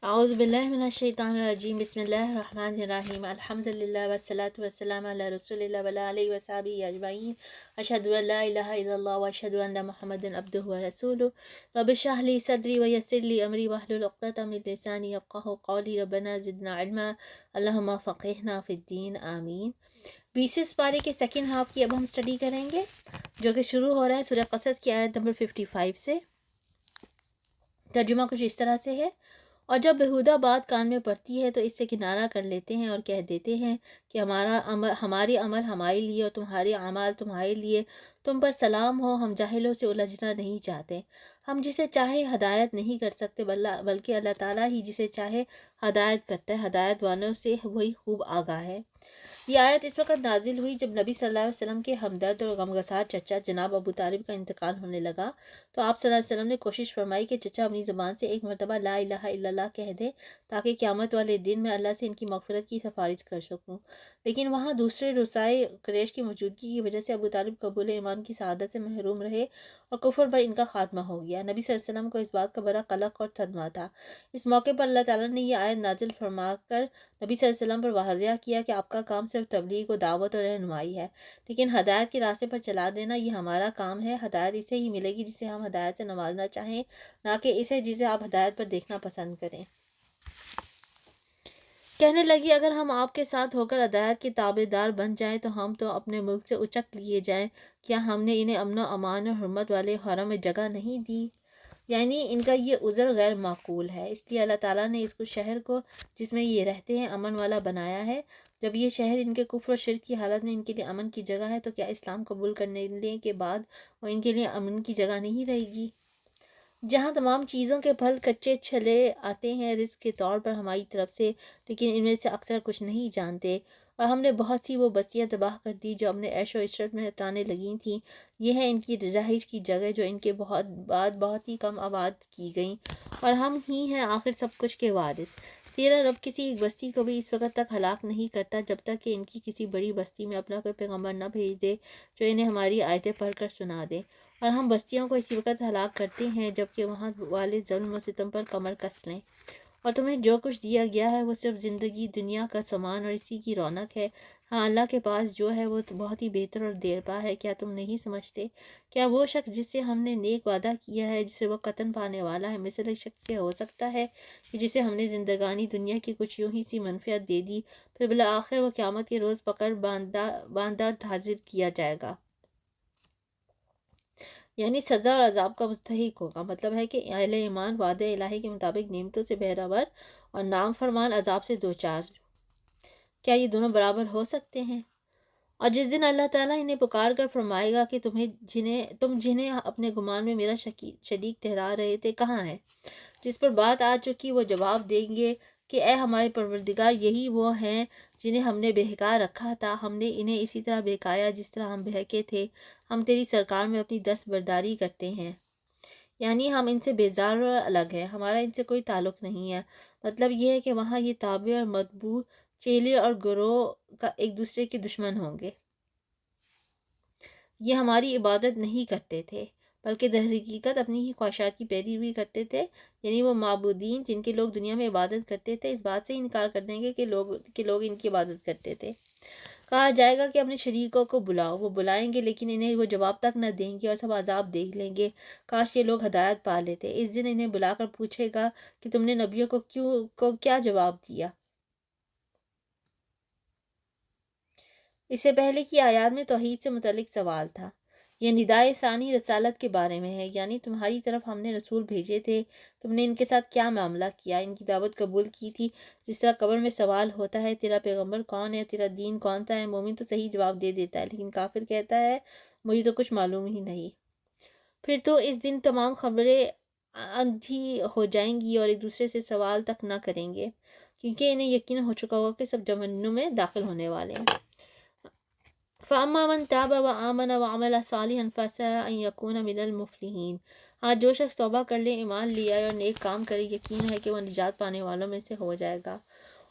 اعوذ باللہ من الشیطان الرجیم بسم اللہ الرحمن الرحیم الحمدللہ والصلاة والسلام علی رسول اللہ وعلی آلہ وصحبہ اجمعین اشہد ان لا الہ الا اللہ واشہد ان محمدا عبدہ ورسولہ رب اشرح لی صدری ویسر لی امری واحلل عقدۃ من لسانی یفقہوا قولی ربنا زدنا علما اللہم فقہنا فی الدین آمین۔ 20ویں پارے کے سیکنڈ ہاف کی اب ہم اسٹڈی کریں گے، جو کہ شروع ہو رہا ہے سورہ قصص کی آیت نمبر 55 سے۔ ترجمہ کچھ اس طرح سے ہے: اور جب بےہودہ بات کان میں پڑتی ہے تو اس سے کنارہ کر لیتے ہیں اور کہہ دیتے ہیں کہ ہمارے عمل ہمارے لیے اور تمہارے اعمال تمہارے لیے، تم پر سلام ہو، ہم جاہلوں سے الجھنا نہیں چاہتے، ہم جسے چاہے ہدایت نہیں کر سکتے بلکہ اللہ تعالیٰ ہی جسے چاہے ہدایت کرتا ہے، ہدایت والوں سے وہی خوب آگاہ ہے۔ یہ آیت اس وقت نازل ہوئی جب نبی صلی اللہ علیہ وسلم کے ہمدرد اور غمگسار چچا جناب ابو طالب کا انتقال ہونے لگا، تو آپ صلی اللہ علیہ وسلم نے کوشش فرمائی کہ چچا اپنی زبان سے ایک مرتبہ لا الہ الا اللہ کہہ دے تاکہ قیامت والے دن میں اللہ سے ان کی مغفرت کی سفارش کر سکوں۔ لیکن وہاں دوسرے رسائے قریش کی موجودگی کی وجہ سے ابو طالب قبول ایمان کی سعادت سے محروم رہے اور کفر پر ان کا خاتمہ ہو گیا۔ نبی صلی اللہ علیہ وسلم کو اس بات کا بڑا قلق اور صدمہ تھا۔ اس موقع پر اللہ تعالیٰ نے یہ آیت نازل فرما کر نبی صلی اللہ علیہ وسلم پر واضح کیا کہ آپ کا کام صرف تبلیغ و دعوت اور رہنمائی ہے، لیکن ہدایت کے راستے پر چلا دینا یہ ہمارا کام ہے۔ ہدایت اسے ہی ملے گی جسے ہم ہدایت سے نوازنا چاہیں، نہ کہ اسے جسے آپ ہدایت پر دیکھنا پسند کریں۔ کہنے لگی اگر ہم آپ کے ساتھ ہو کر ہدایت کے تابع دار بن جائیں تو ہم تو اپنے ملک سے اچک لیے جائیں، کیا ہم نے انہیں امن و امان اور حرمت والے حرم میں جگہ نہیں دی؟ یعنی ان کا یہ عذر غیر معقول ہے، اس لیے اللہ تعالیٰ نے اس شہر کو جس میں یہ رہتے ہیں امن والا بنایا ہے۔ جب یہ شہر ان کے کفر و شرک کی حالت میں ان کے لیے امن کی جگہ ہے تو کیا اسلام قبول کرنے کے بعد وہ ان کے لیے امن کی جگہ نہیں رہے گی؟ جہاں تمام چیزوں کے پھل کچے چھلے آتے ہیں رزق کے طور پر ہماری طرف سے، لیکن ان میں سے اکثر کچھ نہیں جانتے، اور ہم نے بہت سی وہ بستیاں تباہ کر دی جو اپنے عیش و عشرت میں اترانے لگی تھیں۔ یہ ہے ان کی رہائش کی جگہ جو ان کے بعد بہت ہی کم آباد کی گئیں، اور ہم ہی ہیں آخر سب کچھ کے وارث۔ تیرا رب کسی ایک بستی کو بھی اس وقت تک ہلاک نہیں کرتا جب تک کہ ان کی کسی بڑی بستی میں اپنا کوئی پیغمبر نہ بھیج دے جو انہیں ہماری آیتیں پڑھ کر سنا دے، اور ہم بستیوں کو اسی وقت ہلاک کرتے ہیں جبکہ وہاں والے ظلم و ستم پر کمر کس لیں۔ اور تمہیں جو کچھ دیا گیا ہے وہ صرف زندگی دنیا کا سامان اور اسی کی رونق ہے، ہاں اللہ کے پاس جو ہے وہ بہت ہی بہتر اور دیرپا ہے۔ کیا تم نہیں سمجھتے؟ کیا وہ شخص جس سے ہم نے نیک وعدہ کیا ہے جسے وہ قطن پانے والا ہے مثل ایک شخص کے ہو سکتا ہے کہ جسے ہم نے زندگانی دنیا کی کچھ یوں ہی سی منفعت دے دی، پھر بالآخر وہ قیامت کے روز پکڑ باندھا حاضر کیا جائے گا، یعنی سزا اور عذاب کا مستحق ہوگا۔ مطلب ہے کہ اہل ایمان وعدہ الہی کے مطابق نعمتوں سے بہرور اور نام فرمان عذاب سے دوچار۔ کیا یہ دونوں برابر ہو سکتے ہیں؟ اور جس دن اللہ تعالیٰ انہیں پکار کر فرمائے گا کہ تم جنہیں اپنے گمان میں میرا شریک ٹھہرا رہے تھے کہاں ہیں، جس پر بات آ چکی، وہ جواب دیں گے کہ اے ہمارے پروردگار، یہی وہ ہیں جنہیں ہم نے بہکا رکھا تھا، ہم نے انہیں اسی طرح بہکایا جس طرح ہم بہکے تھے، ہم تیری سرکار میں اپنی دستبرداری کرتے ہیں، یعنی ہم ان سے بیزار اور الگ ہیں، ہمارا ان سے کوئی تعلق نہیں ہے۔ مطلب یہ ہے کہ وہاں یہ تابع اور متبوع، چیلے اور گروہ کا ایک دوسرے کے دشمن ہوں گے۔ یہ ہماری عبادت نہیں کرتے تھے بلکہ در حقیقت اپنی ہی خواہشات کی پیروی کرتے تھے، یعنی وہ معبودین جن کے لوگ دنیا میں عبادت کرتے تھے اس بات سے انکار کر دیں گے کہ لوگ ان کی عبادت کرتے تھے۔ کہا جائے گا کہ اپنے شریکوں کو بلاؤ، وہ بلائیں گے لیکن انہیں وہ جواب تک نہ دیں گے اور سب عذاب دیکھ لیں گے۔ کاش یہ لوگ ہدایت پا لیتے۔ اس دن انہیں بلا کر پوچھے گا کہ تم نے نبیوں کو کیا جواب دیا؟ اس سے پہلے کی آیات میں توحید سے متعلق سوال تھا۔ یہ ندائے ثانی رسالت کے بارے میں ہے، یعنی تمہاری طرف ہم نے رسول بھیجے تھے، تم نے ان کے ساتھ کیا معاملہ کیا، ان کی دعوت قبول کی تھی؟ جس طرح قبر میں سوال ہوتا ہے تیرا پیغمبر کون ہے، تیرا دین کون سا ہے، مومن تو صحیح جواب دے دیتا ہے لیکن کافر کہتا ہے مجھے تو کچھ معلوم ہی نہیں۔ پھر تو اس دن تمام خبریں اندھی ہو جائیں گی اور ایک دوسرے سے سوال تک نہ کریں گے، کیونکہ انہیں یقین ہو چکا ہوگا کہ سب جہنم میں داخل ہونے والے ہیں۔ فَأَمَّا مَن تَابَ وَآمَنَ وَعَمِلَ صَالِحًا فَعَسَىٰ أَن يَكُونَ مِنَ الْمُفْلِحِينَ۔ ہاں جو شخص توبہ کر لے، ایمان لے آئے اور نیک کام کرے، یقین ہے کہ وہ نجات پانے والوں میں سے ہو جائے گا۔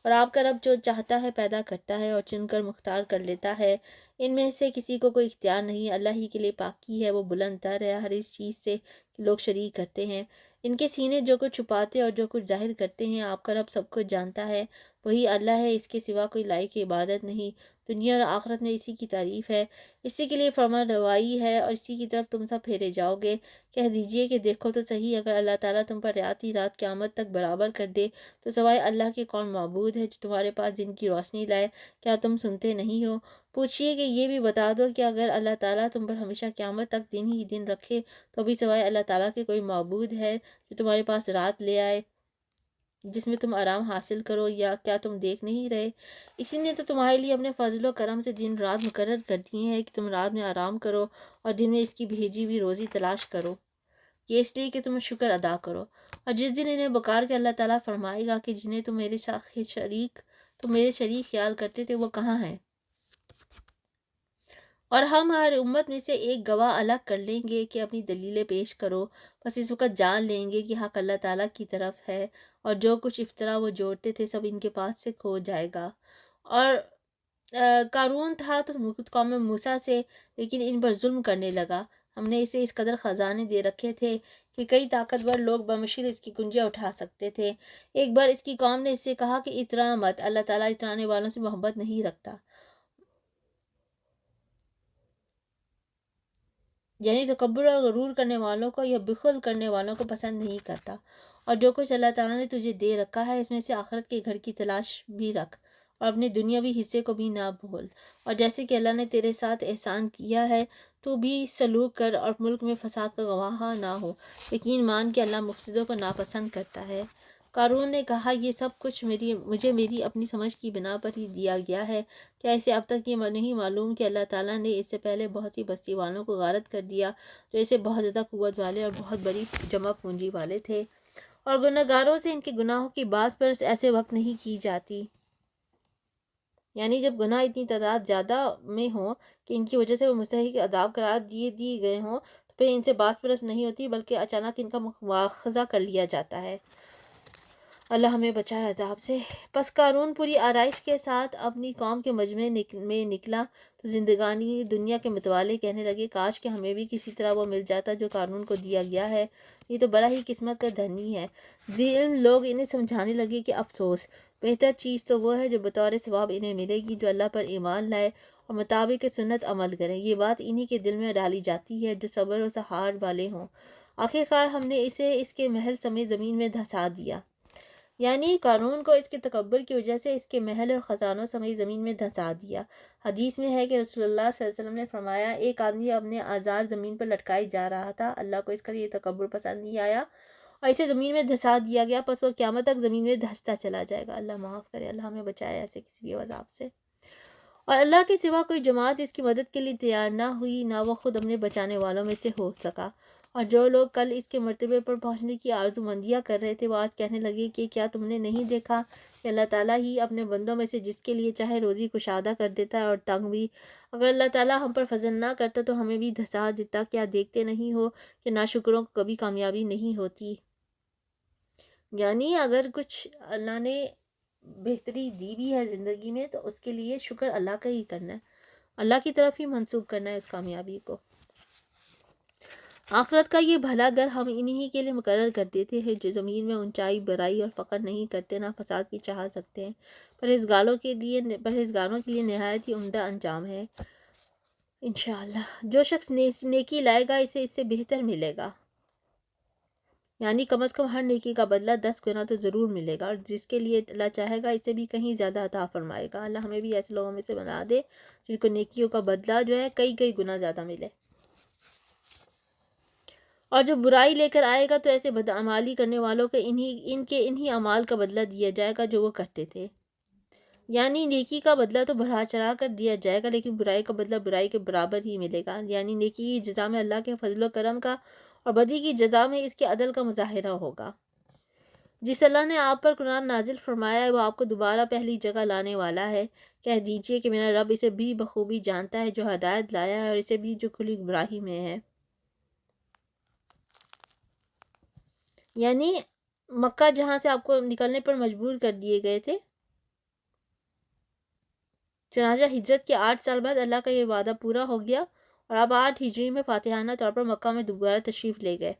اور آپ کا رب جو چاہتا ہے پیدا کرتا ہے اور چن کر مختار کر لیتا ہے، ان میں سے کسی کو کوئی اختیار نہیں، اللہ ہی کے لیے پاکی ہے، وہ بلند تر ہے ہر اس چیز سے کہ لوگ شریک کرتے ہیں۔ ان کے سینے جو کچھ چھپاتے اور جو کچھ ظاہر کرتے ہیں، آپ کا رب سب کچھ جانتا ہے، وہی اللہ ہے، اس کے سوا کوئی لائق عبادت نہیں، دنیا اور آخرت میں اسی کی تعریف ہے، اسی کے لیے فرمان روائی ہے اور اسی کی طرف تم سب پھیرے جاؤ گے۔ کہہ دیجئے کہ دیکھو تو صحیح، اگر اللہ تعالیٰ تم پر رات ہی رات قیامت تک برابر کر دے تو سوائے اللہ کے کون معبود ہے جو تمہارے پاس دن کی روشنی لائے؟ کیا تم سنتے نہیں ہو؟ پوچھئے کہ یہ بھی بتا دو کہ اگر اللہ تعالیٰ تم پر ہمیشہ قیامت تک دن ہی دن رکھے تو بھی سوائے اللہ تعالیٰ کے کوئی معبود ہے جو تمہارے پاس رات لے آئے جس میں تم آرام حاصل کرو؟ یا کیا تم دیکھ نہیں رہے؟ اسی نے تو تمہارے لیے اپنے فضل و کرم سے دن رات مقرر کر دی ہیں کہ تم رات میں آرام کرو اور دن میں اس کی بھیجی ہوئی روزی تلاش کرو، یہ اس لیے کہ تم شکر ادا کرو۔ اور جس دن انہیں بکار کے اللہ تعالیٰ فرمائے گا کہ جنہیں تم میرے شریک خیال کرتے تھے وہ کہاں ہیں، اور ہم ہر امت میں سے ایک گواہ الگ کر لیں گے کہ اپنی دلیلیں پیش کرو، بس اس وقت جان لیں گے کہ حق اللہ تعالیٰ کی طرف ہے اور جو کچھ افطرا وہ جوڑتے تھے سب ان کے پاس سے کھو جائے گا۔ اور قارون تھا تو قوم موسیٰ سے، لیکن ان پر ظلم کرنے لگا، ہم نے اسے اس قدر خزانے دے رکھے تھے کہ کئی طاقتور لوگ بمشکل اس کی کنجیاں اٹھا سکتے تھے۔ ایک بار اس کی قوم نے اس سے کہا کہ اترا مت، اللہ تعالیٰ اترانے والوں سے محبت نہیں رکھتا، یعنی تکبر اور غرور کرنے والوں کو یا بخل کرنے والوں کو پسند نہیں کرتا۔ اور جو کچھ اللہ تعالیٰ نے تجھے دے رکھا ہے اس میں سے آخرت کے گھر کی تلاش بھی رکھ اور اپنے دنیاوی حصے کو بھی نہ بھول، اور جیسے کہ اللہ نے تیرے ساتھ احسان کیا ہے تو بھی سلوک کر اور ملک میں فساد کا گواہ نہ ہو، یقین مان کہ اللہ مفسدوں کو ناپسند کرتا ہے۔ قارون نے کہا یہ سب کچھ مجھے میری اپنی سمجھ کی بنا پر ہی دیا گیا ہے، کیا اسے اب تک یہ نہیں معلوم کہ اللہ تعالیٰ نے اس سے پہلے بہت سی بستی والوں کو غارت کر دیا جو اسے بہت زیادہ قوت والے اور بہت بڑی جمع پونجی والے تھے، اور گناہگاروں سے ان کے گناہوں کی باز پر ایسے وقت نہیں کی جاتی، یعنی جب گناہ اتنی تعداد زیادہ میں ہوں کہ ان کی وجہ سے وہ مستحق عذاب قرار دیے گئے ہوں تو پھر ان سے باز پرس نہیں ہوتی بلکہ اچانک ان کا مواخذہ کر لیا جاتا ہے۔ اللہ ہمیں بچائے عذاب سے۔ پس قارون پوری آرائش کے ساتھ اپنی قوم کے مجمع میں نکلا تو زندگانی دنیا کے متوالے کہنے لگے کاش کہ ہمیں بھی کسی طرح وہ مل جاتا جو قارون کو دیا گیا ہے، یہ تو بڑا ہی قسمت کا دھنی ہے۔ ذی علم لوگ انہیں سمجھانے لگے کہ افسوس، بہتر چیز تو وہ ہے جو بطور ثواب انہیں ملے گی جو اللہ پر ایمان لائے اور مطابق سنت عمل کریں، یہ بات انہی کے دل میں ڈالی جاتی ہے جو صبر و سحار والے ہوں۔ آخرکار ہم نے اسے اس کے محل سمیت زمین میں دھسا دیا، یعنی قارون کو اس کے تکبر کی وجہ سے اس کے محل اور خزانوں سمیت زمین میں دھسا دیا۔ حدیث میں ہے کہ رسول اللہ صلی اللہ علیہ وسلم نے فرمایا ایک آدمی اپنے آزار زمین پر لٹکائے جا رہا تھا، اللہ کو اس کا یہ تکبر پسند نہیں آیا اور اسے زمین میں دھسا دیا گیا، پس وہ قیامت تک زمین میں دھستا چلا جائے گا۔ اللہ معاف کرے، اللہ ہمیں بچائے ایسے کسی بھی عذاب سے۔ اور اللہ کے سوا کوئی جماعت اس کی مدد کے لیے تیار نہ ہوئی، نہ وہ خود اپنے بچانے والوں میں سے ہو سکا، اور جو لوگ کل اس کے مرتبے پر پہنچنے کی آرزو مندیاں کر رہے تھے وہ آج کہنے لگے کہ کیا تم نے نہیں دیکھا کہ اللہ تعالیٰ ہی اپنے بندوں میں سے جس کے لیے چاہے روزی کشادہ کر دیتا ہے اور تنگ بھی، اگر اللہ تعالیٰ ہم پر فضل نہ کرتا تو ہمیں بھی دھسا دیتا، کیا دیکھتے نہیں ہو کہ ناشکروں کو کبھی کامیابی نہیں ہوتی؟ یعنی اگر کچھ اللہ نے بہتری دی بھی ہے زندگی میں تو اس کے لیے شکر اللہ کا ہی کرنا ہے، اللہ کی طرف ہی منسوب کرنا ہے اس کامیابی کو۔ آخرت کا یہ بھلا گھر ہم انہی کے لیے مقرر کر دیتے ہیں جو زمین میں اونچائی، برائی اور فقر نہیں کرتے، نہ فساد کی چاہت رکھتے ہیں، پرہیزگاروں کے لیے نہایت ہی عمدہ انجام ہے۔ انشاءاللہ جو شخص نیکی لائے گا اسے اس سے بہتر ملے گا، یعنی کم از کم ہر نیکی کا بدلہ 10 گنا تو ضرور ملے گا، اور جس کے لیے اللہ چاہے گا اسے بھی کہیں زیادہ عطا فرمائے گا۔ اللہ ہمیں بھی ایسے لوگوں میں سے بنا دے جن کو نیکیوں کا بدلہ جو ہے کئی گنا زیادہ ملے، اور جو برائی لے کر آئے گا تو ایسے بدعمالی کرنے والوں کو انہی اعمال کا بدلہ دیا جائے گا جو وہ کرتے تھے، یعنی نیکی کا بدلہ تو بڑھا چڑھا کر دیا جائے گا لیکن برائی کا بدلہ برائی کے برابر ہی ملے گا، یعنی نیکی کی جزا میں اللہ کے فضل و کرم کا اور بدی کی جزا میں اس کے عدل کا مظاہرہ ہوگا۔ جس اللہ نے آپ پر قرآن نازل فرمایا ہے وہ آپ کو دوبارہ پہلی جگہ لانے والا ہے، کہہ دیجئے کہ میرا رب اسے بھی بخوبی جانتا ہے جو ہدایت لایا ہے اور اسے بھی جو کھلی گمراہی میں ہے۔ یعنی مکہ جہاں سے آپ کو نکلنے پر مجبور کر دیے گئے تھے، چنانچہ ہجرت کے 8 سال بعد اللہ کا یہ وعدہ پورا ہو گیا اور اب 8 ہجری میں فاتحانہ طور پر مکہ میں دوبارہ تشریف لے گئے۔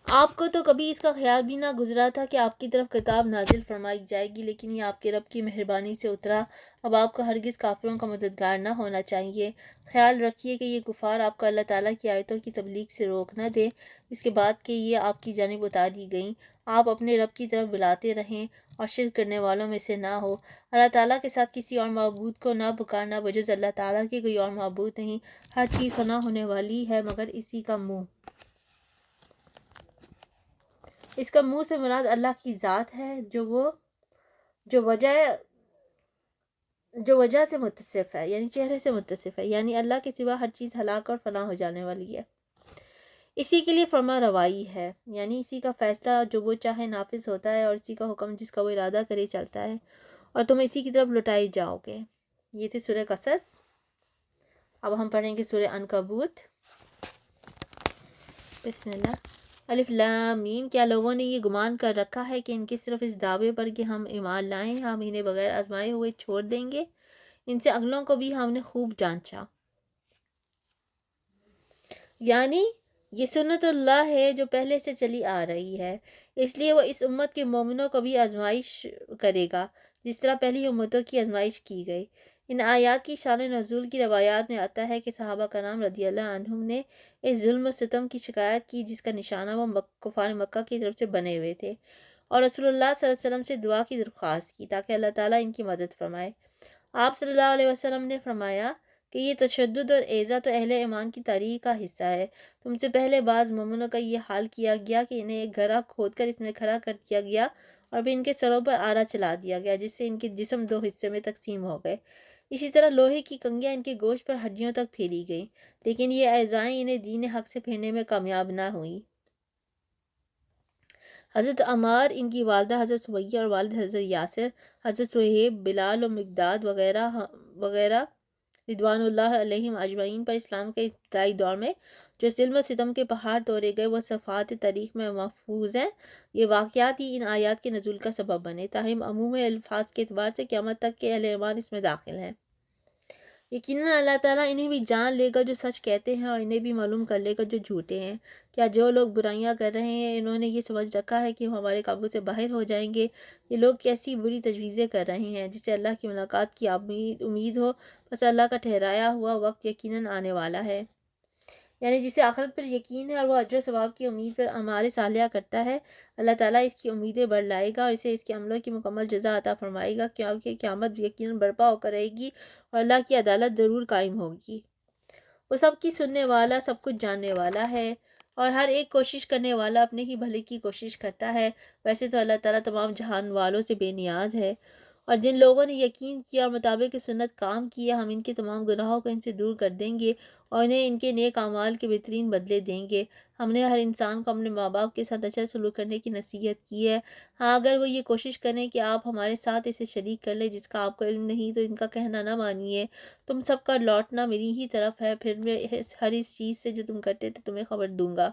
آپ کو تو کبھی اس کا خیال بھی نہ گزرا تھا کہ آپ کی طرف کتاب نازل فرمائی جائے گی، لیکن یہ آپ کے رب کی مہربانی سے اترا۔ اب آپ کو ہرگز کافروں کا مددگار نہ ہونا چاہیے۔ خیال رکھیے کہ یہ کفار آپ کو اللہ تعالیٰ کی آیتوں کی تبلیغ سے روک نہ دیں، اس کے بعد کہ یہ آپ کی جانب اتاری گئیں۔ آپ اپنے رب کی طرف بلاتے رہیں اور شرک کرنے والوں میں سے نہ ہو۔ اللہ تعالیٰ کے ساتھ کسی اور معبود کو نہ پکارنا، بجز اللہ تعالیٰ کے کوئی اور معبود نہیں۔ ہر چیز فنا ہونے والی ہے مگر اسی کا منہ۔ اس کا منہ سے مراد اللہ کی ذات ہے جو وجہ سے متصف ہے، یعنی چہرے سے متصف ہے، یعنی اللہ کے سوا ہر چیز ہلاک اور فنا ہو جانے والی ہے۔ اسی کے لیے فرما روائی ہے، یعنی اسی کا فیصلہ جو وہ چاہے نافذ ہوتا ہے، اور اسی کا حکم جس کا وہ ارادہ کرے چلتا ہے، اور تم اسی کی طرف لوٹائے جاؤ گے۔ یہ تھی سورہ قصص۔ اب ہم پڑھیں گے سورہ عنکبوت۔ بسم اللہ۔ الف لام میم۔ کیا لوگوں نے یہ گمان کر رکھا ہے کہ ان کے صرف اس دعوے پر کہ ہم ایمان لائیں ہم انہیں بغیر آزمائے ہوئے چھوڑ دیں گے؟ ان سے اگلوں کو بھی ہم نے خوب جانچا، یعنی یہ سنت اللہ ہے جو پہلے سے چلی آ رہی ہے، اس لیے وہ اس امت کے مومنوں کو بھی آزمائش کرے گا جس طرح پہلی امتوں کی آزمائش کی گئی۔ ان آیات کی شان نزول کی روایات میں آتا ہے کہ صحابہ کرام رضی اللہ عنہم نے اس ظلم و ستم کی شکایت کی جس کا نشانہ وہ کفار مکہ کی طرف سے بنے ہوئے تھے، اور رسول اللہ صلی اللہ علیہ وسلم سے دعا کی درخواست کی تاکہ اللہ تعالیٰ ان کی مدد فرمائے۔ آپ صلی اللہ علیہ وسلم نے فرمایا کہ یہ تشدد اور ایذا تو اہل ایمان کی تاریخ کا حصہ ہے۔ تم سے پہلے بعض مومنوں کا یہ حال کیا گیا کہ انہیں ایک گھرا کھود کر اس میں کھڑا کر دیا گیا اور پھر ان کے سروں پر آرا چلا دیا گیا جس سے ان کے جسم دو حصے میں تقسیم ہو گئے۔ اسی طرح لوہے کی کنگیاں ان کے گوشت پر ہڈیوں تک پھیری گئیں، لیکن یہ ایذائیں انہیں دین حق سے پھیرنے میں کامیاب نہ ہوئیں۔ حضرت عمار، ان کی والدہ حضرت سمیہ اور والد حضرت یاسر، حضرت صہیب، بلال اور مقداد وغیرہ رضوان اللہ علیہم اجمعین پر اسلام کے ابتدائی دور میں جو ظلم و ستم کے پہاڑ توڑے گئے وہ صفحات تاریخ میں محفوظ ہیں۔ یہ واقعات ہی ان آیات کے نزول کا سبب بنے، تاہم عموم الفاظ کے اعتبار سے قیامت تک کے اہل ایمان اس میں داخل ہیں۔ یقیناً اللہ تعالیٰ انہیں بھی جان لے گا جو سچ کہتے ہیں اور انہیں بھی معلوم کر لے گا جو جھوٹے ہیں۔ کیا جو لوگ برائیاں کر رہے ہیں انہوں نے یہ سمجھ رکھا ہے کہ وہ ہمارے قابو سے باہر ہو جائیں گے؟ یہ لوگ کیسی بری تجویزیں کر رہے ہیں۔ جسے اللہ کی ملاقات کی امید ہو بس اللہ کا ٹھہرایا ہوا وقت یقیناً آنے والا ہے، یعنی جسے آخرت پر یقین ہے اور وہ اجر و ثواب کی امید پر اعمال صالحہ کرتا ہے، اللہ تعالیٰ اس کی امیدیں بڑھ لائے گا اور اسے اس کے عملوں کی مکمل جزا عطا فرمائے گا، کیونکہ قیامت یقیناً برپا ہو کر رہے گی اور اللہ کی عدالت ضرور قائم ہوگی۔ وہ سب کی سننے والا، سب کچھ جاننے والا ہے اور ہر ایک کوشش کرنے والا اپنے ہی بھلے کی کوشش کرتا ہے۔ ویسے تو اللہ تعالیٰ تمام جہان والوں سے بے نیاز ہے، اور جن لوگوں نے یقین کیا اور مطابق سنت کام کیا ہم ان کے تمام گناہوں کو ان سے دور کر دیں گے اور انہیں ان کے نیک اعمال کے بہترین بدلے دیں گے۔ ہم نے ہر انسان کو اپنے ماں باپ کے ساتھ اچھا سلوک کرنے کی نصیحت کی ہے۔ ہاں اگر وہ یہ کوشش کریں کہ آپ ہمارے ساتھ اسے شریک کر لیں جس کا آپ کو علم نہیں تو ان کا کہنا نہ مانیے، تم سب کا لوٹنا میری ہی طرف ہے، پھر میں ہر اس چیز سے جو تم کرتے تھے تمہیں خبر دوں گا۔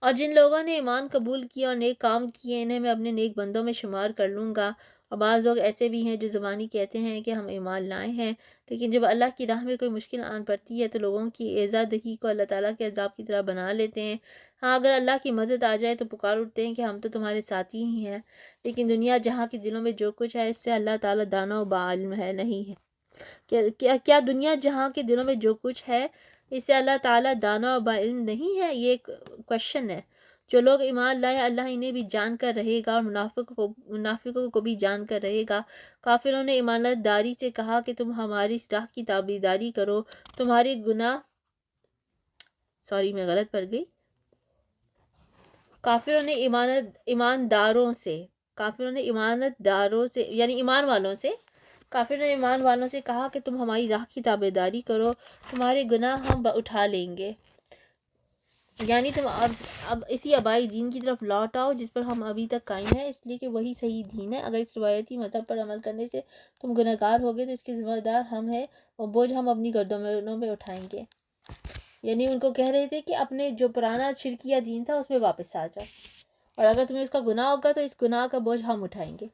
اور جن لوگوں نے ایمان قبول کیا اور نیک کام کیے انہیں میں اپنے نیک بندوں میں شمار کر لوں گا۔ اور بعض لوگ ایسے بھی ہیں جو زبانی کہتے ہیں کہ ہم ایمان لائے ہیں، لیکن جب اللہ کی راہ میں کوئی مشکل آن پڑتی ہے تو لوگوں کی ایذا دہی کو اللہ تعالیٰ کے عذاب کی طرح بنا لیتے ہیں۔ ہاں اگر اللہ کی مدد آ جائے تو پکار اٹھتے ہیں کہ ہم تو تمہارے ساتھی ہی ہیں، لیکن دنیا جہاں کے دلوں میں جو کچھ ہے اس سے اللہ تعالیٰ دانا و بعلم ہے نہیں ہے۔ کیا دنیا جہاں کے دلوں میں جو کچھ ہے اس سے اللہ تعالیٰ دانا و بعلم نہیں ہے؟ یہ ایک کوشچن ہے۔ جو لوگ ایمان لائے اللہ انہیں بھی جان کر رہے گا اور منافقوں کو بھی جان کر رہے گا۔ کافروں نے ایمانت داری سے کہا کہ تم ہماری راہ کی تابعداری کرو، تمہارے گناہ میں غلط پڑ گئی۔ کافروں نے ایمان والوں سے کہا کہ تم ہماری راہ کی تابعداری کرو، تمہارے گناہ ہم اٹھا لیں گے، یعنی تم اب اسی آبائی دین کی طرف لوٹ آؤ جس پر ہم ابھی تک قائم ہیں، اس لیے کہ وہی صحیح دین ہے۔ اگر اس روایتی مذہب پر عمل کرنے سے تم گنہگار ہوگے تو اس کے ذمہ دار ہم ہیں اور بوجھ ہم اپنی گردنوں میں اٹھائیں گے۔ یعنی ان کو کہہ رہے تھے کہ اپنے جو پرانا شرکیہ دین تھا اس میں واپس آ جاؤ، اور اگر تمہیں اس کا گناہ ہوگا تو اس گناہ کا بوجھ ہم اٹھائیں گے۔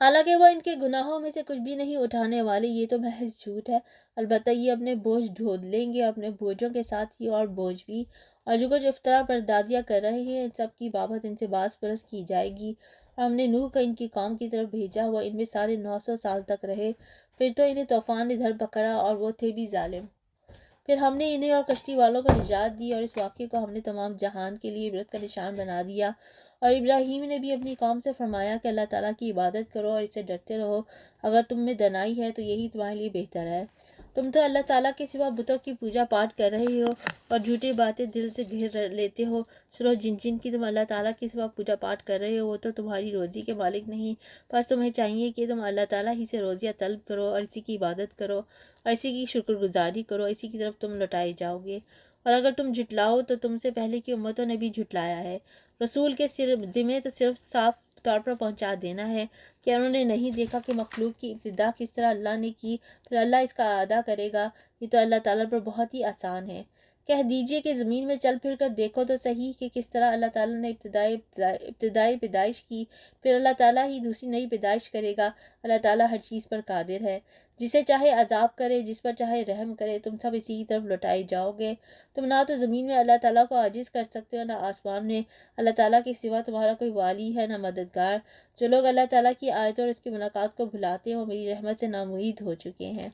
حالانکہ وہ ان کے گناہوں میں سے کچھ بھی نہیں اٹھانے والے، یہ تو محض جھوٹ ہے۔ البتہ یہ اپنے بوجھ ڈھو لیں گے، اپنے بوجھوں کے ساتھ ہی اور بوجھ بھی، اور جو کچھ افطرا پردازیاں کر رہے ہیں ان سب کی بابت ان سے باز پرس کی جائے گی۔ اور ہم نے نوح کو ان کی قوم کی طرف بھیجا، وہ ان میں 950 سال تک رہے، پھر تو انہیں طوفان نے دھر پکڑا اور وہ تھے بھی ظالم۔ پھر ہم نے انہیں اور کشتی والوں کو نجات دی، اور اس واقعے کو ہم نے تمام جہان کے لیے عبرت کا نشان بنا دیا۔ اور ابراہیم نے بھی اپنی قوم سے فرمایا کہ اللہ تعالیٰ کی عبادت کرو اور اسے ڈرتے رہو، اگر تم میں دنائی ہے تو یہی تمہارے لیے بہتر ہے۔ تم تو اللہ تعالیٰ کے سوا بتوں کی پوجا پاٹ کر رہے ہو اور جھوٹی باتیں دل سے گھیر لیتے ہو۔ سنو، جن کی تم اللہ تعالیٰ کے سوا پوجا پاٹ کر رہے ہو وہ تو تمہاری روزی کے مالک نہیں، بس تمہیں چاہیے کہ تم اللہ تعالیٰ ہی سے روزیاں طلب کرو اور اسی کی عبادت کرو اور اسی کی شکر گزاری کرو، اسی کی طرف تم لوٹائے جاؤ گے۔ اور اگر تم جھٹلاؤ تو تم سے پہلے کی امتوں نے بھی جھٹلایا ہے۔ رسول کے ذمہ تو صرف صاف طور پر پہنچا دینا ہے کہ انہوں نے نہیں دیکھا کہ مخلوق کی ابتدا کس طرح اللہ نے کی، پھر اللہ اس کا اعادہ کرے گا، یہ تو اللہ تعالیٰ پر بہت ہی آسان ہے۔ کہہ دیجئے کہ زمین میں چل پھر کر دیکھو تو صحیح کہ کس طرح اللہ تعالیٰ نے ابتدائی پیدائش کی، پھر اللہ تعالیٰ ہی دوسری نئی پیدائش کرے گا۔ اللہ تعالیٰ ہر چیز پر قادر ہے، جسے چاہے عذاب کرے، جس پر چاہے رحم کرے، تم سب اسی کی طرف لوٹائے جاؤ گے۔ تم نہ تو زمین میں اللہ تعالیٰ کو عاجز کر سکتے ہو، نہ آسمان میں۔ اللہ تعالیٰ کے سوا تمہارا کوئی والی ہے نہ مددگار۔ جو لوگ اللہ تعالیٰ کی آیتوں اور اس کی ملاقات کو بھلاتے ہیں وہ میری رحمت سے ناامید ہو چکے ہیں،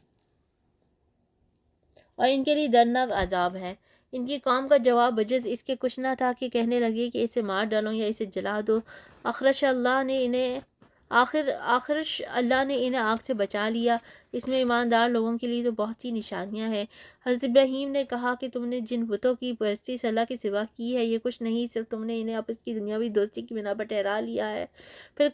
اور ان کے لیے دردناک عذاب ہے۔ ان کی قوم کا جواب بجز اس کے کچھ نہ تھا کہ کہنے لگے کہ اسے مار ڈالو یا اسے جلا دو۔ آخرش اللہ نے انہیں آگ سے بچا لیا۔ اس میں ایماندار لوگوں کے لیے تو بہت سی نشانیاں ہیں۔ حضرت ابراہیم نے کہا کہ تم نے جن بتوں کی پرستی اللہ کے سوا کی ہے یہ کچھ نہیں، صرف تم نے انہیں آپس کی دنیاوی دوستی کی بنا پر ٹھہرا لیا ہے۔ پھر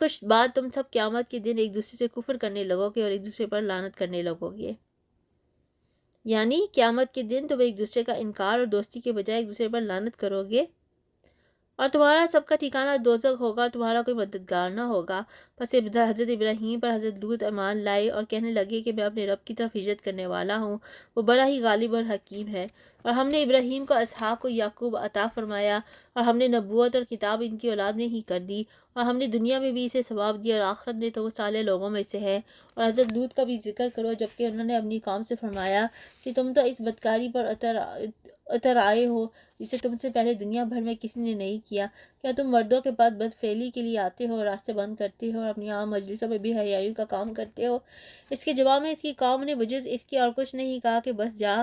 کچھ بعد تم سب قیامت کے دن ایک دوسرے سے کفر کرنے لگو گے اور ایک دوسرے پر لعنت کرنے لگو گے۔ یعنی قیامت کے دن تم ایک دوسرے کا انکار اور دوستی کے بجائے ایک دوسرے پر لعنت کرو گے، اور تمہارا سب کا ٹھکانہ دوزخ ہوگا، تمہارا کوئی مددگار نہ ہوگا۔ پس حضرت ابراہیم پر حضرت لوط ایمان لائے اور کہنے لگے کہ میں اپنے رب کی طرف ہجرت کرنے والا ہوں، وہ بڑا ہی غالب اور حکیم ہے۔ اور ہم نے ابراہیم کو اسحاق و یعقوب عطا فرمایا، اور ہم نے نبوت اور کتاب ان کی اولاد میں ہی کر دی، اور ہم نے دنیا میں بھی اسے ثواب دیا اور آخرت میں تو وہ صالح لوگوں میں سے ہے۔ اور حضرت لوط کا بھی ذکر کرو، جبکہ انہوں نے اپنی قوم سے فرمایا کہ تم تو اس بدکاری پر اتر آئے ہو جسے تم سے پہلے دنیا بھر میں کسی نے نہیں کیا۔ کیا تم مردوں کے بعد بدفعلی کے لیے آتے ہو، راستے بند کرتے ہو اور اپنی عام مجلسوں میں بے حیائی کا کام کرتے ہو؟ اس کے جواب میں اس کی قوم نے بجز اس کے اور کچھ نہیں کہا کہ بس جا،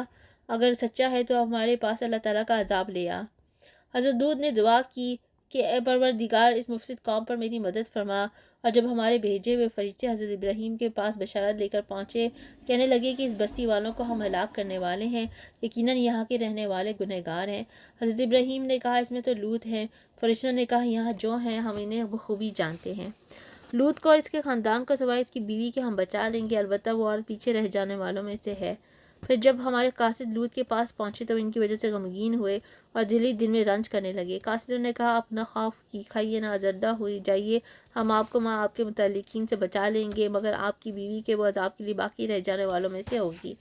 اگر سچا ہے تو ہمارے پاس اللہ تعالیٰ کا عذاب لے آ۔ حضرت لوط نے دعا کی کہ اے پروردگار، اس مفسد قوم پر میری مدد فرما۔ اور جب ہمارے بھیجے ہوئے فرشتے حضرت ابراہیم کے پاس بشارت لے کر پہنچے، کہنے لگے کہ اس بستی والوں کو ہم ہلاک کرنے والے ہیں، یقیناً یہاں کے رہنے والے گنہگار ہیں۔ حضرت ابراہیم نے کہا اس میں تو لوط ہیں۔ فرشتوں نے کہا یہاں جو ہیں ہم انہیں بخوبی جانتے ہیں۔ لوط کو اور اس کے خاندان کو سوائے اس کی بیوی کے ہم بچا لیں گے، البتہ وہ عورت پیچھے رہ جانے والوں میں سے ہے۔ پھر جب ہمارے قاصد لوط کے پاس پہنچے تو ان کی وجہ سے غمگین ہوئے اور دل میں رنج کرنے لگے۔ قاصدوں نے کہا آپ نہ خوف کھائیے نہ آزردہ ہو جائیے، ہم آپ کو آپ کے متعلقین سے بچا لیں گے، مگر آپ کی بیوی کے وہ عذاب کے لیے باقی رہ جانے والوں میں سے ہوگی۔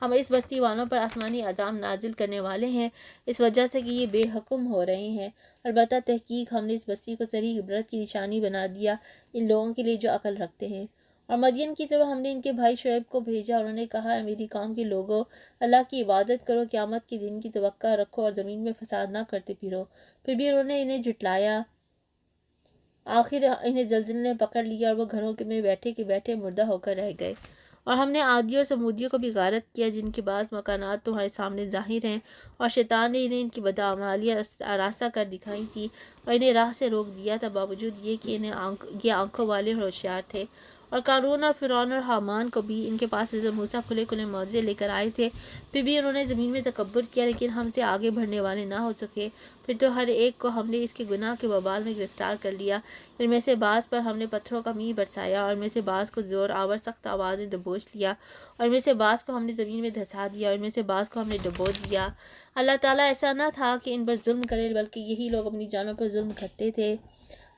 ہم اس بستی والوں پر آسمانی عذاب نازل کرنے والے ہیں اس وجہ سے کہ یہ بے حکم ہو رہے ہیں، البتہ تحقیق ہم نے اس بستی کو صریح عبرت کی نشانی بنا دیا ان لوگوں کے لیے جو عقل رکھتے ہیں۔ اور مدین کی طرف ہم نے ان کے بھائی شعیب کو بھیجا، انہوں نے کہا اے میری قوم کے لوگوں، اللہ کی عبادت کرو، قیامت کے دن کی توقع رکھو اور زمین میں فساد نہ کرتے پھرو۔ پھر بھی انہوں نے انہیں جھٹلایا، آخر انہیں زلزلے نے پکڑ لیا اور وہ گھروں میں بیٹھے کے بیٹھے مردہ ہو کر رہ گئے۔ اور ہم نے عادیوں اور سمودیوں کو بھی غارت کیا جن کے بعض مکانات تمہارے سامنے ظاہر ہیں، اور شیطان نے انہیں ان کی بدعمالیاں آراستہ کر دکھائی تھی اور انہیں راہ سے روک دیا تھا، باوجود یہ کہ یہ آنکھوں والے اور ہوشیار تھے۔ اور قارون اور فرعون اور حامان کو بھی ان کے پاس حضرت موسیٰ کھلے کھلے معجزے لے کر آئے تھے، پھر بھی انہوں نے زمین میں تکبر کیا لیکن ہم سے آگے بڑھنے والے نہ ہو سکے۔ پھر تو ہر ایک کو ہم نے اس کے گناہ کے وبال میں گرفتار کر لیا۔ ان میں سے بعض پر ہم نے پتھروں کا میل برسایا اور ان میں سے بعض کو زور آور سخت آواز نے دبوچ لیا، اور ان میں سے بعض کو ہم نے زمین میں دھسا دیا اور ان میں سے بعض کو ہم نے ڈبو دیا۔ اللہ تعالیٰ ایسا نہ تھا کہ ان پر ظلم کرے، بلکہ یہی لوگ اپنی جانوں پر ظلم کرتے تھے۔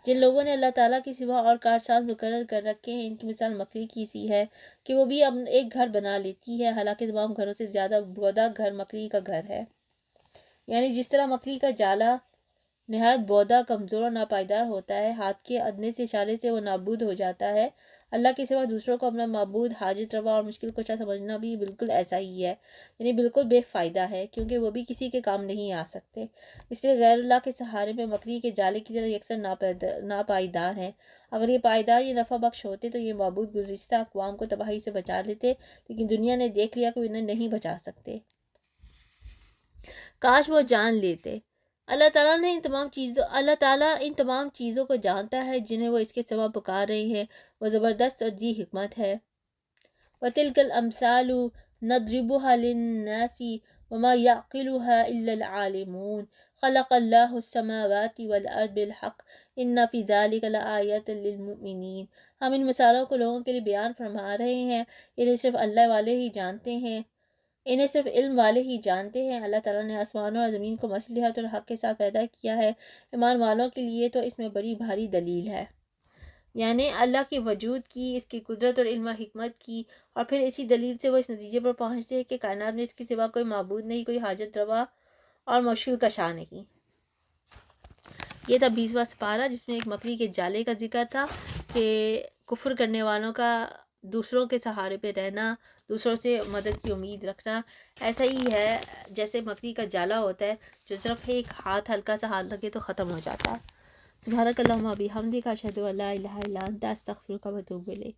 جن لوگوں نے اللہ تعالیٰ کے سوا اور کارساز مقرر کر رکھے ہیں ان کی مثال مکڑی کی سی ہے کہ وہ بھی ایک گھر بنا لیتی ہے، حالانکہ تمام گھروں سے زیادہ بودا گھر مکڑی کا گھر ہے۔ یعنی جس طرح مکڑی کا جالا نہایت بودا، کمزور اور ناپائیدار ہوتا ہے۔ ہاتھ کے ادنے سے اشارے سے وہ نابود ہو جاتا ہے۔ اللہ کے سوا دوسروں کو اپنا معبود، حاجت روا اور مشکل کشا سمجھنا بھی بالکل ایسا ہی ہے، یعنی بالکل بے فائدہ ہے، کیونکہ وہ بھی کسی کے کام نہیں آ سکتے۔ اس لیے غیر اللہ کے سہارے میں مکڑی کے جالے کی طرح یکسر ناپائیدار ہیں۔ اگر یہ پائیدار یا نفع بخش ہوتے تو یہ معبود گزشتہ اقوام کو تباہی سے بچا لیتے، لیکن دنیا نے دیکھ لیا کہ وہ انہیں نہیں بچا سکتے۔ کاش وہ جان لیتے۔ اللہ تعالیٰ ان تمام چیزوں کو جانتا ہے جنہیں وہ اس کے سوا پکار رہے ہیں۔ وہ زبردست اور ذی حکمت ہے۔ وَتِلْكَ الْأَمْثَالُ نَضْرِبُهَا لِلنَّاسِ وَمَا يَعْقِلُهَا إِلَّا الْعَالِمُونَ خَلَقَ اللَّهُ السَّمَاوَاتِ وَالْأَرْضَ بِالْحَقِّ إِنَّ فِي ذَلِكَ لَآيَةً لِلْمُؤْمِنِينَ۔ ہم ان مثالوں کو لوگوں کے لیے بیان فرما رہے ہیں، انہیں صرف علم والے ہی جانتے ہیں۔ اللہ تعالیٰ نے آسمانوں اور زمین کو مصلحت اور حق کے ساتھ پیدا کیا ہے۔ ایمان والوں کے لیے تو اس میں بڑی بھاری دلیل ہے، یعنی اللہ کے وجود کی، اس کی قدرت اور علم و حکمت کی، اور پھر اسی دلیل سے وہ اس نتیجے پر پہنچتے ہیں کہ کائنات میں اس کے سوا کوئی معبود نہیں، کوئی حاجت روا اور مشکل کشا نہیں۔ یہ تھا 20واں سپارہ، جس میں ایک مکڑی کے جالے کا ذکر تھا کہ کفر کرنے والوں کا دوسروں کے سہارے پہ رہنا، دوسروں سے مدد کی امید رکھنا ایسا ہی ہے جیسے مکڑی کا جالا ہوتا ہے، جو صرف ایک ہاتھ، ہلکا سا ہاتھ لگے تو ختم ہو جاتا ہے۔ سبحانک اللہم و بحمدک، اشہد ان لا الہ الا انت، استغفرک و اتوب الیک۔